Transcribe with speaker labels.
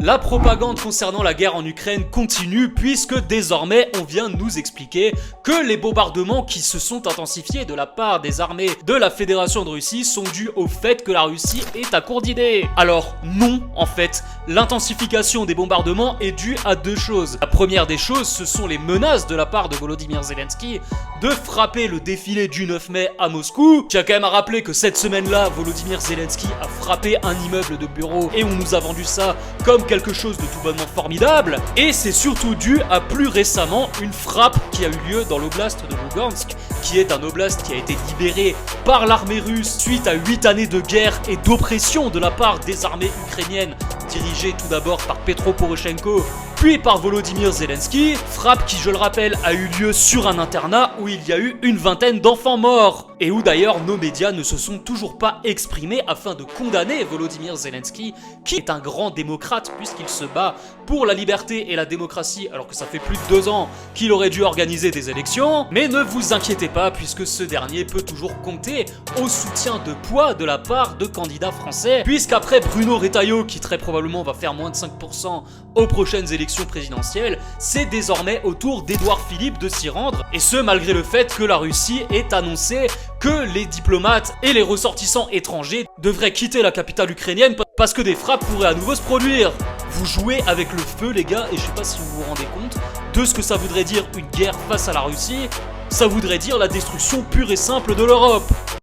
Speaker 1: La propagande concernant la guerre en Ukraine continue puisque désormais on vient nous expliquer que les bombardements qui se sont intensifiés de la part des armées de la Fédération de Russie sont dus au fait que la Russie est à court d'idées. Alors non, en fait, l'intensification des bombardements est due à deux choses. La première des choses, ce sont les menaces de la part de Volodymyr Zelensky de frapper le défilé du 9 mai à Moscou. Tiens quand même à rappeler que cette semaine-là, Volodymyr Zelensky a frappé un immeuble de bureau et on nous a vendu ça comme quelque chose de tout bonnement formidable, et c'est surtout dû à plus récemment une frappe qui a eu lieu dans l'oblast de Lugansk, qui est un oblast qui a été libéré par l'armée russe suite à 8 années de guerre et d'oppression de la part des armées ukrainiennes, dirigées tout d'abord par Petro Poroshenko, puis par Volodymyr Zelensky, frappe qui, je le rappelle, a eu lieu sur un internat où il y a eu une vingtaine d'enfants morts, et où d'ailleurs nos médias ne se sont toujours pas exprimés afin de condamner Volodymyr Zelensky, qui est un grand démocrate puisqu'il se bat pour la liberté et la démocratie alors que ça fait plus de 2 ans qu'il aurait dû organiser des élections. Mais ne vous inquiétez pas puisque ce dernier peut toujours compter au soutien de poids de la part de candidats français, puisqu'après Bruno Retailleau, qui très probablement va faire moins de 5% aux prochaines élections présidentielle, c'est désormais au tour d'Édouard Philippe de s'y rendre, et ce malgré le fait que la Russie ait annoncé que les diplomates et les ressortissants étrangers devraient quitter la capitale ukrainienne parce que des frappes pourraient à nouveau se produire. Vous jouez avec le feu les gars, et je sais pas si vous vous rendez compte de ce que ça voudrait dire une guerre face à la Russie. Ça voudrait dire la destruction pure et simple de l'Europe.